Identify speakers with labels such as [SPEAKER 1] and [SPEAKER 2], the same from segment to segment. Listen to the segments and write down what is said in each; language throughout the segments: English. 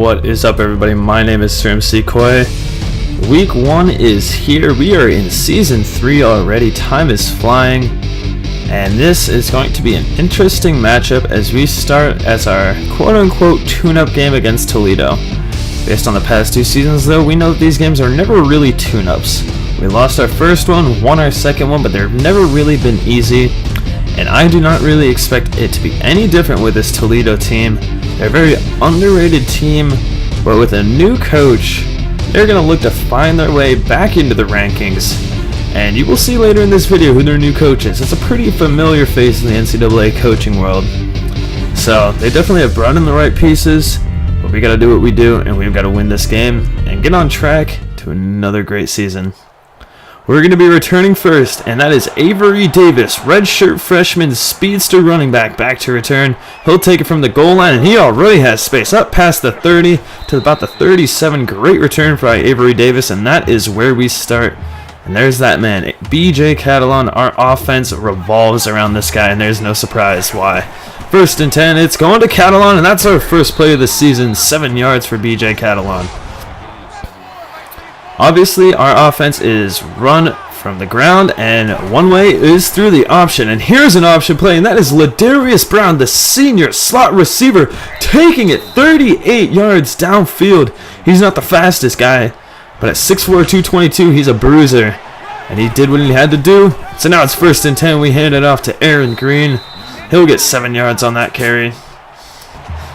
[SPEAKER 1] What is up, everybody? My name is SirEmCeeCoy. Week 1 is here. We are in Season 3 already. Time is flying. And this is going to be an interesting matchup as we start as our quote-unquote tune-up game against Toledo. Based on the past 2 seasons, though, we know that these games are never really tune-ups. We lost our first one, won our second one, but they've never really been easy. And I do not really expect it to be any different with this Toledo team. They're a very underrated team, but with a new coach, they're going to look to find their way back into the rankings. And you will see later in this video who their new coach is. It's a pretty familiar face in the NCAA coaching world. So they definitely have brought in the right pieces, but we got to do what we do, and we've got to win this game and get on track to another great season. We're going to be returning first, and that is Avery Davis, redshirt freshman speedster running back to return. He'll take it from the goal line, and he already has space up past the 30 to about the 37. Great return for Avery Davis, and that is where we start. And there's that man, BJ Catalan. Our offense revolves around this guy, and there's no surprise why. 1st and 10, it's going to Catalan, and that's our first play of the season. 7 yards for BJ Catalan. Obviously, our offense is run from the ground, and one way is through the option. And here's an option play, and that is Ladarius Brown, the senior slot receiver, taking it 38 yards downfield. He's not the fastest guy, but at 6'4", 222, he's a bruiser. And he did what he had to do. So now it's 1st and 10. We hand it off to Aaron Green. He'll get 7 yards on that carry.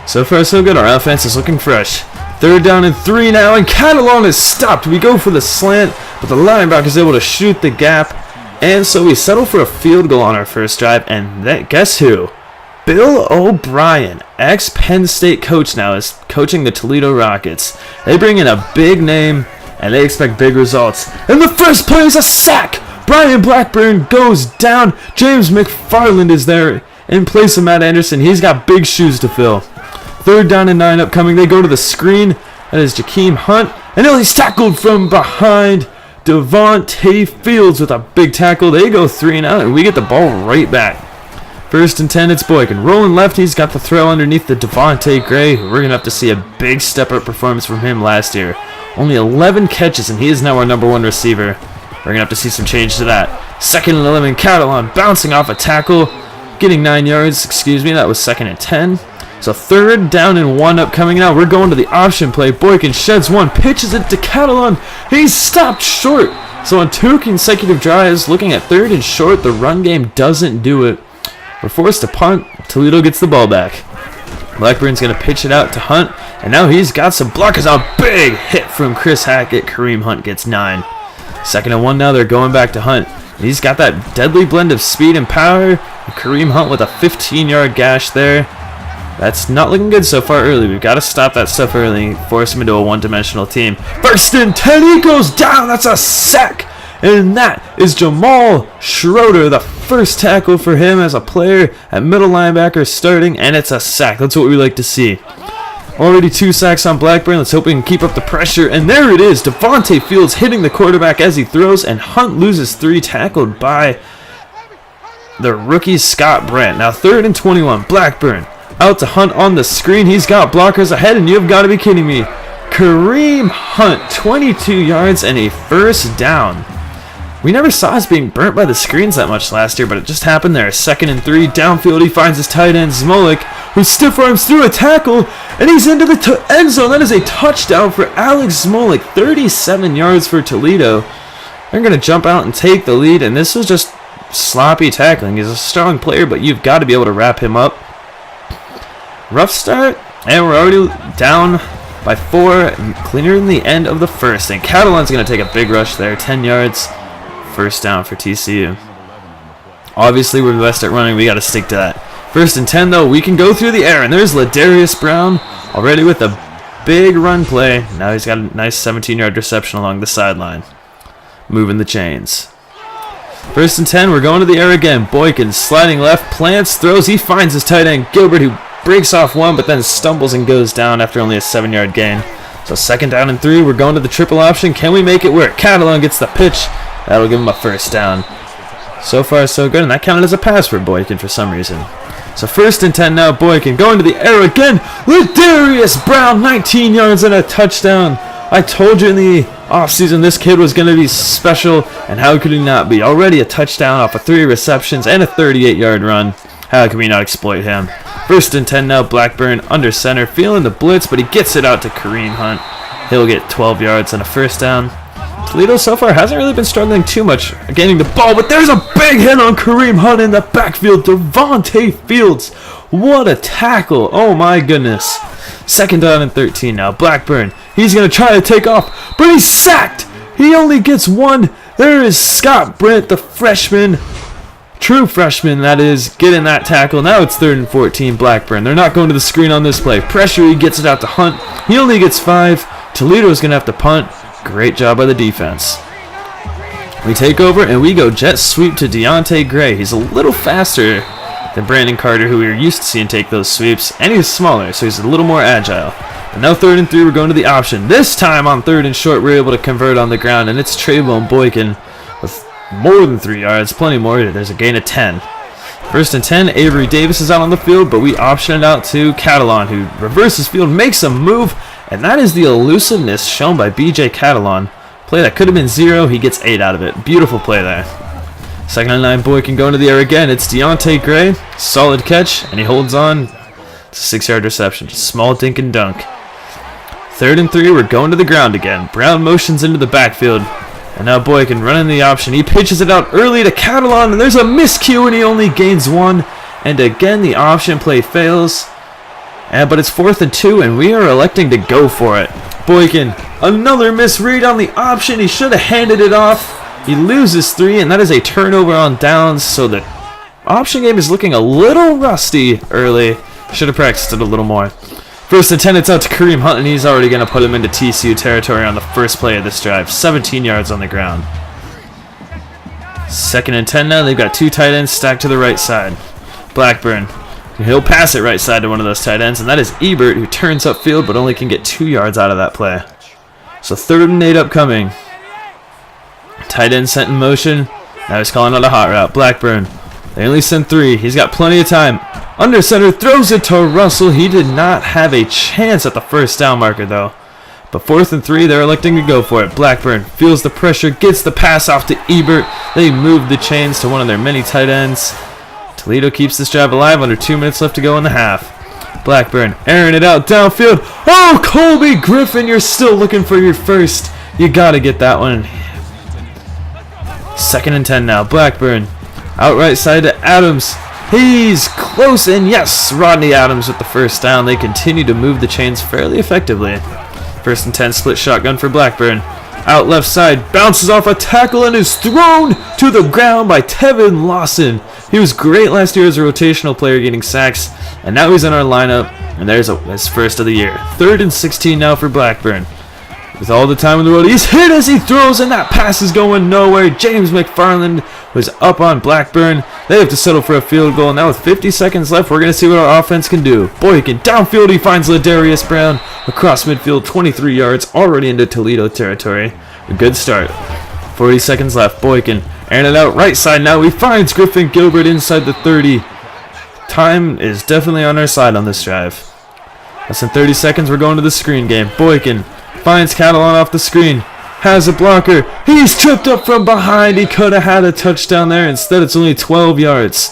[SPEAKER 1] So far, so good. Our offense is looking fresh. 3rd down and 3 now, and Catalan is stopped. We go for the slant, but the linebacker is able to shoot the gap. And so we settle for a field goal on our first drive. And guess who? Bill O'Brien, ex-Penn State coach now, is coaching the Toledo Rockets. They bring in a big name, and they expect big results. And the first play is a sack. Brian Blackburn goes down. James McFarland is there in place of Matt Anderson. He's got big shoes to fill. 3rd down and 9 upcoming. They go to the screen. That is Jakeem Hunt. And he's tackled from behind. Devontae Fields with a big tackle. They go 3 and out, and we get the ball right back. 1st and 10, it's Boykin. Rolling left, he's got the throw underneath the Devontae Gray. We're going to have to see a big step-up performance from him last year. Only 11 catches, and he is now our #1 receiver. We're going to have to see some change to that. 2nd and 11, Catalan bouncing off a tackle. Getting 9 yards, that was 2nd and 10. So 3rd down and 1 upcoming now. We're going to the option play. Boykin sheds one, pitches it to Catalan. He's stopped short. So on 2 consecutive drives, looking at 3rd and short, the run game doesn't do it. We're forced to punt. Toledo gets the ball back. Blackburn's going to pitch it out to Hunt, and now he's got some blockers. A big hit from Chris Hackett. Kareem Hunt gets 9. 2nd and 1 now. They're going back to Hunt. He's got that deadly blend of speed and power. And Kareem Hunt with a 15-yard gash there. That's not looking good so far early. We've got to stop that stuff early, force him into a one-dimensional team. 1st and 10, he goes down. That's a sack. And that is Jamal Schroeder, the first tackle for him as a player at middle linebacker starting, and it's a sack. That's what we like to see. Already 2 sacks on Blackburn. Let's hope we can keep up the pressure. And there it is. Devontae Fields hitting the quarterback as he throws, and Hunt loses 3, tackled by the rookie Scott Brent. Now 3rd and 21. Blackburn out to Hunt on the screen. He's got blockers ahead, and you've got to be kidding me. Kareem Hunt, 22 yards and a 1st down. We never saw us being burnt by the screens that much last year, but it just happened there. 2nd and 3, downfield, he finds his tight end, Smolik, who stiff arms through a tackle, and he's into the end zone. That is a touchdown for Alex Smolik, 37 yards for Toledo. They're going to jump out and take the lead, and this was just sloppy tackling. He's a strong player, but you've got to be able to wrap him up. Rough start, and we're already down by 4, clearing the end of the first, and Catalan's going to take a big rush there, 10 yards. 1st down for TCU. Obviously, we're the best at running. We got to stick to that. 1st and 10, though. We can go through the air. And there's Ladarius Brown already with a big run play. Now he's got a nice 17-yard reception along the sideline. Moving the chains. 1st and 10, we're going to the air again. Boykin sliding left, plants, throws. He finds his tight end, Gilbert, who breaks off one, but then stumbles and goes down after only a 7-yard gain. So 2nd down and 3, we're going to the triple option. Can we make it work? Catalan gets the pitch. That'll give him a 1st down. So far, so good, and that counted as a pass for Boykin for some reason. So 1st and 10 now, Boykin going to the air again. Ladarius Brown, 19 yards and a touchdown. I told you in the offseason this kid was going to be special, and how could he not be? Already a touchdown off of 3 receptions and a 38-yard run. How can we not exploit him? 1st and 10 now, Blackburn under center, feeling the blitz, but he gets it out to Kareem Hunt. He'll get 12 yards and a 1st down. Toledo so far hasn't really been struggling too much gaining the ball, but there's a big hit on Kareem Hunt in the backfield. Devontae Fields, what a tackle. Oh my goodness. 2nd down and 13 now. Blackburn, he's going to try to take off, but he's sacked. He only gets 1. There is Scott Brent, the freshman, true freshman that is, getting that tackle. Now it's 3rd and 14, Blackburn. They're not going to the screen on this play. Pressure, he gets it out to Hunt. He only gets 5. Toledo's going to have to punt. Great job by the defense. We take over and we go jet sweep to Deontay Gray. He's a little faster than Brandon Carter, who we were used to seeing take those sweeps, and he's smaller, so he's a little more agile. But now 3rd and 3, we're going to the option. This time on 3rd and short, we're able to convert on the ground, and it's Trayvon Boykin with more than 3 yards, plenty more. There's a gain of 10. 1st and 10, Avery Davis is out on the field, but we option it out to Catalan, who reverses field, makes a move, and that is the elusiveness shown by BJ Catalan. Play that could have been 0, he gets 8 out of it. Beautiful play there. 2nd and 9, Boykin going to the air again. It's Deontay Gray, solid catch, and he holds on. It's a 6-yard reception, small dink and dunk. 3rd and 3, we're going to the ground again. Brown motions into the backfield. And now Boykin running the option. He pitches it out early to Catalan, and there's a miscue, and he only gains 1. And again, the option play fails. But it's 4th and 2, and we are electing to go for it. Boykin, another misread on the option. He should have handed it off. He loses 3, and that is a turnover on downs. So the option game is looking a little rusty early. Should have practiced it a little more. 1st and 10, it's out to Kareem Hunt, and he's already going to put him into TCU territory on the first play of this drive. 17 yards on the ground. 2nd and 10 now. They've got 2 tight ends stacked to the right side. Blackburn, he'll pass it right side to one of those tight ends, and that is Ebert, who turns upfield but only can get 2 yards out of that play. So 3rd and 8 upcoming. Tight end sent in motion. Now he's calling out a hot route. Blackburn, they only send 3. He's got plenty of time. Under center, throws it to Russell. He did not have a chance at the 1st down marker, though. But 4th and 3, they're electing to go for it. Blackburn feels the pressure, gets the pass off to Ebert. They move the chains to one of their many tight ends. Toledo keeps this drive alive, under 2 minutes left to go in the half. Blackburn airing it out downfield. Oh, Colby Griffin, you're still looking for your 1st. You got to get that one. 2nd and 10 now. Blackburn out right side to Adams. He's close, and yes, Rodney Adams with the 1st down. They continue to move the chains fairly effectively. 1st and 10, split shotgun for Blackburn. Out left side, bounces off a tackle and is thrown to the ground by Tevin Lawson. He was great last year as a rotational player getting sacks, and now he's in our lineup, and there's his 1st of the year. 3rd and 16 now for Blackburn. With all the time in the world, he's hit as he throws, and that pass is going nowhere. James McFarland was up on Blackburn. They have to settle for a field goal. Now with 50 seconds left, we're going to see what our offense can do. Boykin downfield, he finds Ladarius Brown across midfield, 23 yards, already into Toledo territory. A good start. 40 seconds left. Boykin airing it out right side now. He finds Griffin Gilbert inside the 30. Time is definitely on our side on this drive. Less than 30 seconds, we're going to the screen game. Boykin finds Catalan off the screen. Has a blocker. He's tripped up from behind. He could have had a touchdown there. Instead, it's only 12 yards.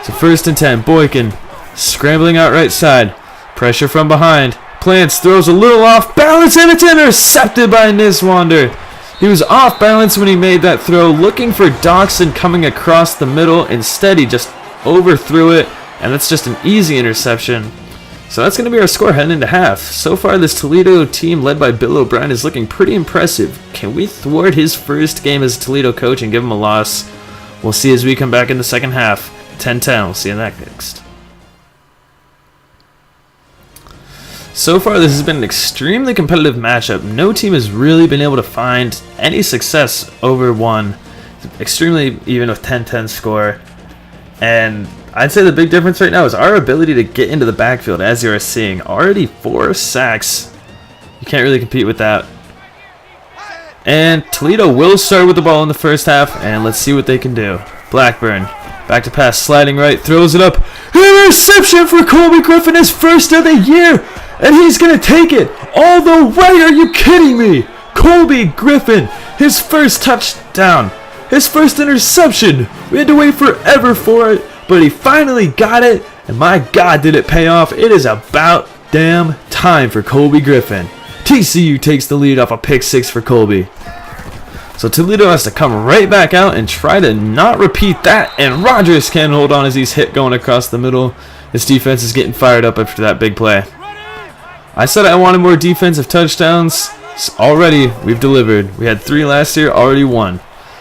[SPEAKER 1] So 1st and 10. Boykin scrambling out right side. Pressure from behind. Plants, throws a little off balance, and it's intercepted by Niswander. He was off balance when he made that throw, looking for Doxson coming across the middle. Instead, he just overthrew it, and that's just an easy interception. So that's going to be our score heading into half. So far, this Toledo team led by Bill O'Brien is looking pretty impressive. Can we thwart his 1st game as a Toledo coach and give him a loss? We'll see as we come back in the second half. 10-10. We'll see you next. So far, this has been an extremely competitive matchup. No team has really been able to find any success over one. Extremely even with 10-10 score. And I'd say the big difference right now is our ability to get into the backfield, as you are seeing. Already 4 sacks. You can't really compete with that. And Toledo will start with the ball in the first half, and let's see what they can do. Blackburn. Back to pass, sliding right, throws it up. Interception for Colby Griffin, his first of the year. And he's going to take it all the way. Are you kidding me? Colby Griffin, his first touchdown. His first interception. We had to wait forever for it, but he finally got it. And my God, did it pay off. It is about damn time for Colby Griffin. TCU takes the lead off a pick 6 for Colby. So Toledo has to come right back out and try to not repeat that. And Rogers can't hold on as he's hit going across the middle. His defense is getting fired up after that big play. I said I wanted more defensive touchdowns. Already, we've delivered. We had 3 last year, already 1.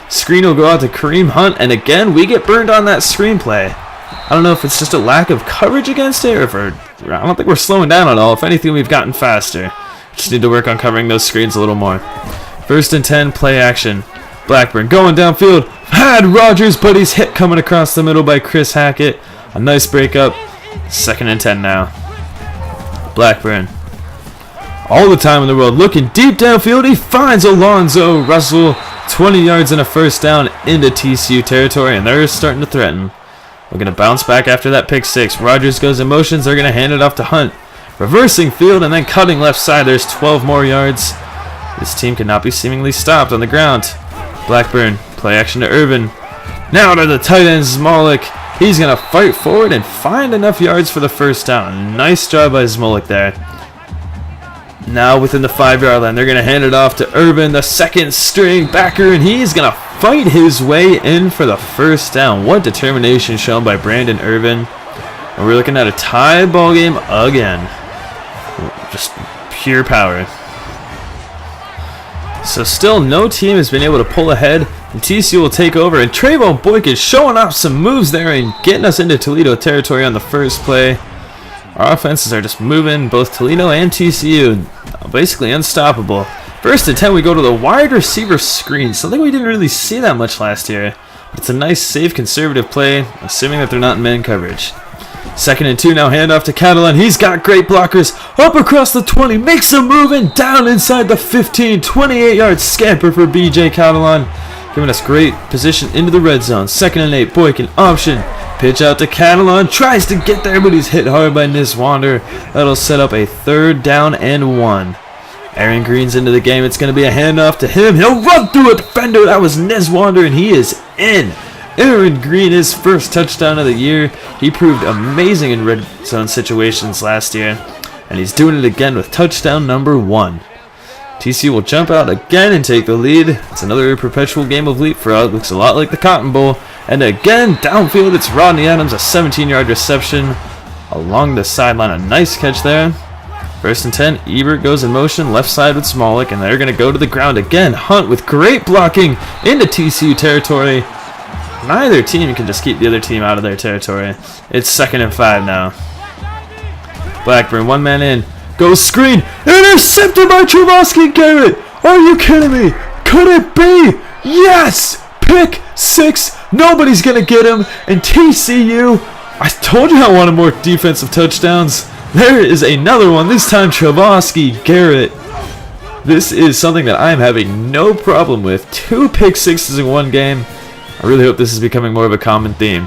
[SPEAKER 1] Screen will go out to Kareem Hunt, and again, we get burned on that screen play. I don't know if it's just a lack of coverage against it, or if I don't think we're slowing down at all. If anything, we've gotten faster. Just need to work on covering those screens a little more. 1st and 10, play action. Blackburn going downfield. Had Rogers, but he's hit coming across the middle by Chris Hackett. A nice breakup. 2nd and 10 now. Blackburn. All the time in the world, looking deep downfield, he finds Alonzo Russell, 20 yards and a first down into TCU territory, and they're starting to threaten. We're going to bounce back after that pick 6. Rogers goes in motions, they're going to hand it off to Hunt. Reversing field and then cutting left side, there's 12 more yards. This team cannot be seemingly stopped on the ground. Blackburn, play action to Irvin. Now to the tight end, Smolik. He's going to fight forward and find enough yards for the first down. Nice job by Smolik there. Now within the 5-yard line, they're going to hand it off to Irvin, the 2nd string backer, and he's going to fight his way in for the first down. What determination shown by Brandon Irvin. And we're looking at a tie ball game again. Just pure power. So still no team has been able to pull ahead, and TCU will take over, and Trayvon Boyk is showing off some moves there and getting us into Toledo territory on the first play. Our offenses are just moving, both Toledo and TCU, basically unstoppable. 1st and 10, we go to the wide receiver screen, something we didn't really see that much last year. But it's a nice, safe, conservative play, assuming that they're not in man coverage. 2nd and 2, now handoff to Catalan. He's got great blockers. Up across the 20, makes a move and down inside the 15. 28-yard scamper for BJ Catalan, giving us great position into the red zone. 2nd and 8, Boykin option. Pitch out to Catalan, tries to get there, but he's hit hard by Niswander. That'll set up a 3rd down and 1. Aaron Green's into the game. It's going to be a handoff to him. He'll run through a defender. That was Niswander, and he is in. Aaron Green, his first touchdown of the year. He proved amazing in red zone situations last year, and he's doing it again with touchdown number 1. TCU will jump out again and take the lead. It's another perpetual game of leapfrog. Looks a lot like the Cotton Bowl. And again, downfield, it's Rodney Adams, a 17-yard reception along the sideline. A nice catch there. 1st and 10, Ebert goes in motion, left side with Smolik, and they're going to go to the ground again. Hunt with great blocking into TCU territory. Neither team can just keep the other team out of their territory. It's 2nd and 5 now. Blackburn, 1 man in. Goes screen. Intercepted by Trevosky Garrett. Are you kidding me? Could it be? Yes! Pick 6. Nobody's going to get him. And TCU, I told you I wanted more defensive touchdowns. There is another one. This time Trevosky Garrett. This is something that I'm having no problem with. 2 pick 6s in one game. I really hope this is becoming more of a common theme.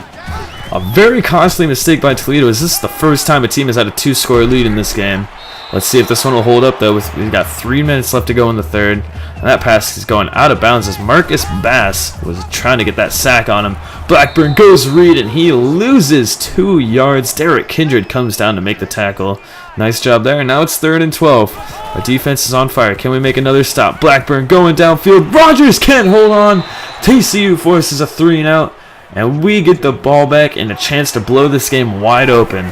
[SPEAKER 1] A very costly mistake by Toledo. Is this the first time a team has had a 2-score lead in this game? Let's see if this one will hold up, though. We've got 3 minutes left to go in the 3rd. And that pass is going out of bounds as Marcus Bass was trying to get that sack on him. Blackburn goes read, and he loses 2 yards. Derek Kindred comes down to make the tackle. Nice job there. Now it's 3rd and 12. Our defense is on fire. Can we make another stop? Blackburn going downfield. Rogers can't hold on. TCU forces a 3-and-out. And we get the ball back and a chance to blow this game wide open.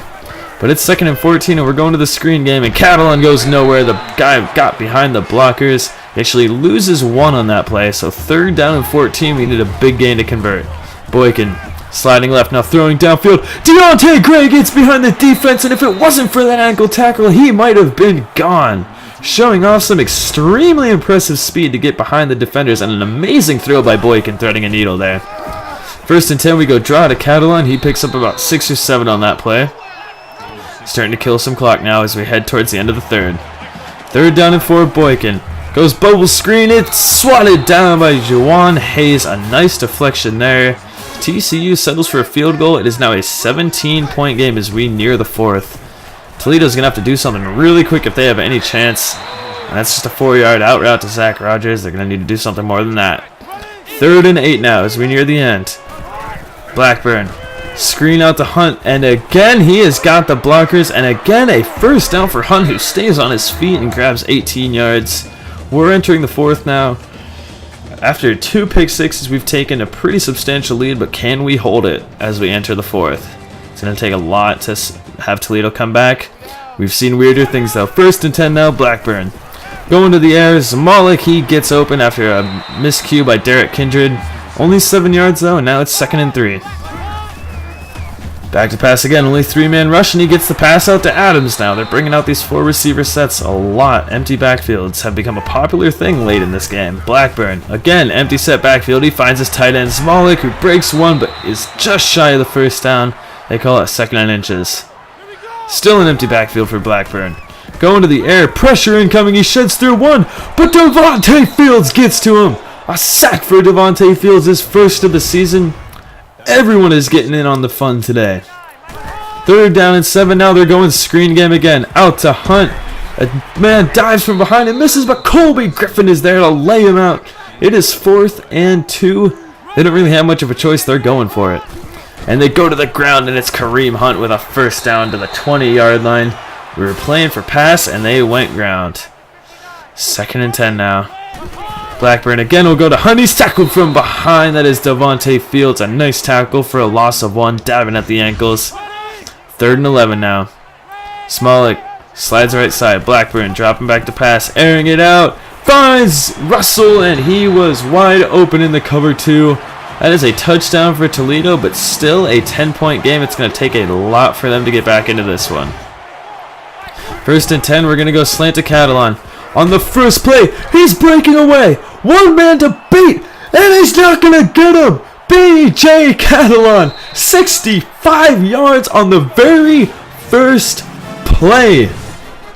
[SPEAKER 1] But it's 2nd and 14, and we're going to the screen game, and Catalan goes nowhere. The guy got behind the blockers. He actually loses 1 on that play, so 3rd down and 14, we need a big gain to convert. Boykin sliding left, now throwing downfield. Deontay Gray gets behind the defense, and if it wasn't for that ankle tackle, he might have been gone. Showing off some extremely impressive speed to get behind the defenders, and an amazing throw by Boykin threading a needle there. 1st and 10, we go draw to Catalan. He picks up about 6 or 7 on that play. Starting to kill some clock now as we head towards the end of the 3rd. 3rd down and 4, Boykin. Goes bubble screen. It's swatted down by Juwan Hayes. A nice deflection there. TCU settles for a field goal. It is now a 17-point game as we near the 4th. Toledo's going to have to do something really quick if they have any chance. And that's just a 4-yard out route to Zach Rogers. They're going to need to do something more than that. 3rd and 8 now as we near the end. Blackburn. Screen out to Hunt. And again, he has got the blockers. And again, a first down for Hunt, who stays on his feet and grabs 18 yards. We're entering the 4th now. After 2 pick sixes, we've taken a pretty substantial lead, but can we hold it as we enter the 4th? It's going to take a lot to have Toledo come back. We've seen weirder things though. 1st and 10 now, Blackburn. Going to the air, Zamalik, he gets open after a miscue by Derek Kindred. Only 7 yards though, and now it's 2nd and 3. Back to pass again, only 3-man rush, and he gets the pass out to Adams now. They're bringing out these 4 receiver sets a lot. Empty backfields have become a popular thing late in this game. Blackburn, again, empty set backfield. He finds his tight end, Zamalik, who breaks one, but is just shy of the first down. They call it 2nd and inches. Still an empty backfield for Blackburn. Going to the air, pressure incoming, he sheds through one, but Devontae Fields gets to him. A sack for Devontae Fields, his first of the season. Everyone is getting in on the fun today. 3rd down and 7 now. They're going screen game again. Out to Hunt. A man dives from behind and misses, but Colby Griffin is there to lay him out. It is 4th and 2. They don't really have much of a choice. They're going for it. And they go to the ground, and it's Kareem Hunt with a first down to the 20-yard line. We were playing for pass, and they went ground. 2nd and 10 now. Blackburn again will go to Hunt. He's tackled from behind. That is Devontae Fields. A nice tackle for a loss of 1. Diving at the ankles. 3rd and 11 now. Smolik slides right side. Blackburn dropping back to pass. Airing it out. Finds Russell, and he was wide open in the cover 2. That is a touchdown for Toledo, but still a 10-point game. It's going to take a lot for them to get back into this one. 1st and 10. We're going to go slant to Catalan. On the first play, he's breaking away. 1 man to beat, and he's not going to get him. B.J. Catalan, 65 yards on the very first play.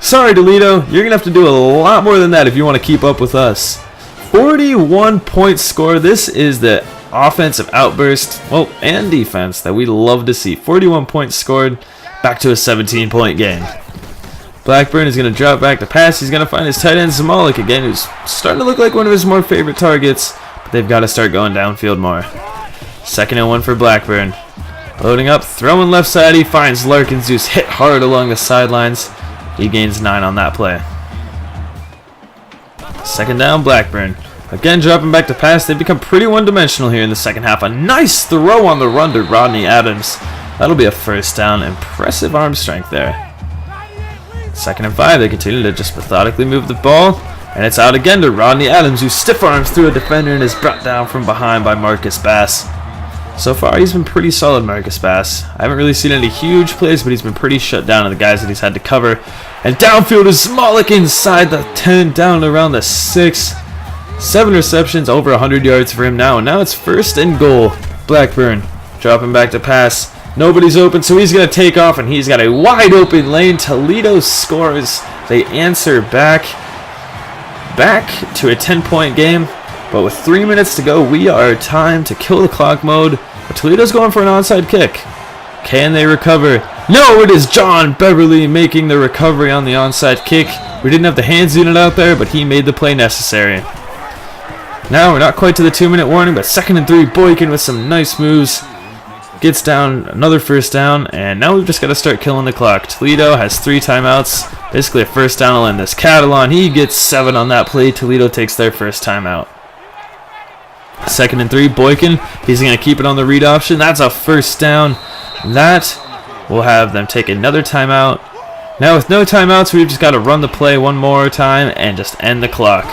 [SPEAKER 1] Sorry, Toledo, you're going to have to do a lot more than that if you want to keep up with us. 41-point score. This is the offensive outburst, well, and defense that we love to see. 41 points scored, back to a 17-point game. Blackburn is going to drop back to pass. He's going to find his tight end, Zamalik, again, who's starting to look like one of his more favorite targets. But they've got to start going downfield more. 2nd and 1 for Blackburn. Loading up, throwing left side. He finds Larkins, who's hit hard along the sidelines. He gains 9 on that play. 2nd down, Blackburn. Again, dropping back to pass. They've become pretty one-dimensional here in the second half. A nice throw on the run to Rodney Adams. That'll be a first down. Impressive arm strength there. 2nd and 5, they continue to just methodically move the ball, and it's out again to Rodney Adams, who stiff arms through a defender and is brought down from behind by Marcus Bass. So far, he's been pretty solid, Marcus Bass. I haven't really seen any huge plays, but he's been pretty shut down on the guys that he's had to cover. And downfield is Smolik inside the 10, down around the 6. 7 receptions, over 100 yards for him now. And now it's 1st and goal. Blackburn dropping back to pass. Nobody's open, so he's going to take off, and he's got a wide open lane. Toledo scores. They answer back to a 10-point game. But with 3 minutes to go, we are time to kill the clock mode. But Toledo's going for an onside kick. Can they recover? No, it is John Beverly making the recovery on the onside kick. We didn't have the hands unit out there, but he made the play necessary. Now we're not quite to the 2-minute warning, but 2nd and 3, Boykin with some nice moves. Gets down another first down, and now we've just got to start killing the clock. Toledo has 3 timeouts. Basically a first down will end this. Catalan, he gets 7 on that play. Toledo takes their first timeout. 2nd and 3, Boykin. He's going to keep it on the read option. That's a first down. That will have them take another timeout. Now with no timeouts, we've just got to run the play one more time and just end the clock.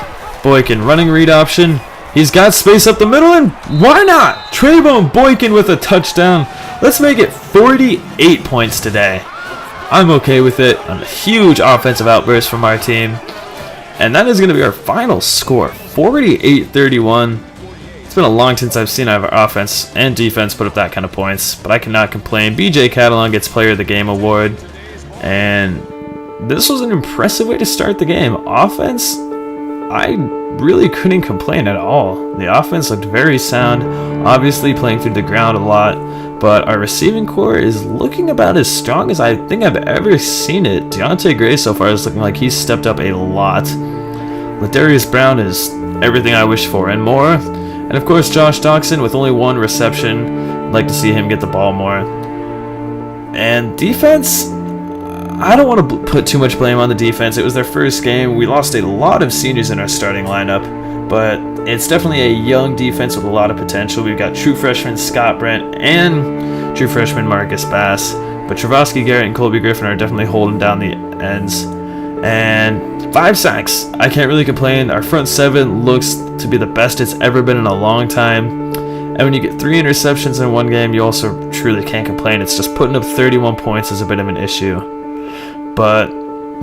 [SPEAKER 1] Boykin running read option. He's got space up the middle, and why not? Trayvon Boykin with a touchdown. Let's make it 48 points today. I'm okay with it. A huge offensive outburst from our team. And that is going to be our final score, 48-31. It's been a long time since I've seen our offense and defense put up that kind of points, but I cannot complain. B.J. Catalan gets Player of the Game award, and this was an impressive way to start the game. Offense, I really couldn't complain at all. The offense looked very sound, obviously playing through the ground a lot, but our receiving core is looking about as strong as I think I've ever seen it. Deontay Gray so far is looking like he's stepped up a lot. Ladarius Brown is everything I wish for and more. And of course Josh Doxson with only 1 reception. I'd like to see him get the ball more. And defense, I don't want to put too much blame on the defense. It was their first game. We lost a lot of seniors in our starting lineup, but it's definitely a young defense with a lot of potential. We've got true freshman Scott Brent and true freshman Marcus Bass, but Travasky Garrett and Colby Griffin are definitely holding down the ends. And 5 sacks. I can't really complain. Our front 7 looks to be the best it's ever been in a long time. And when you get 3 interceptions in one game, you also truly can't complain. It's just putting up 31 points is a bit of an issue. But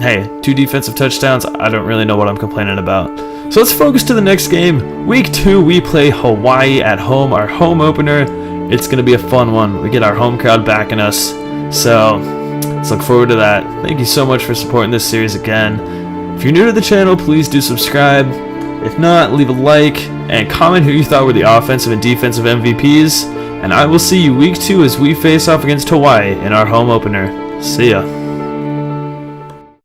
[SPEAKER 1] hey, 2 defensive touchdowns, I don't really know what I'm complaining about. So let's focus to the next game. Week 2, we play Hawaii at home, our home opener. It's going to be a fun one. We get our home crowd backing us. So let's look forward to that. Thank you so much for supporting this series again. If you're new to the channel, please do subscribe. If not, leave a like and comment who you thought were the offensive and defensive MVPs. And I will see you week 2 as we face off against Hawaii in our home opener. See ya.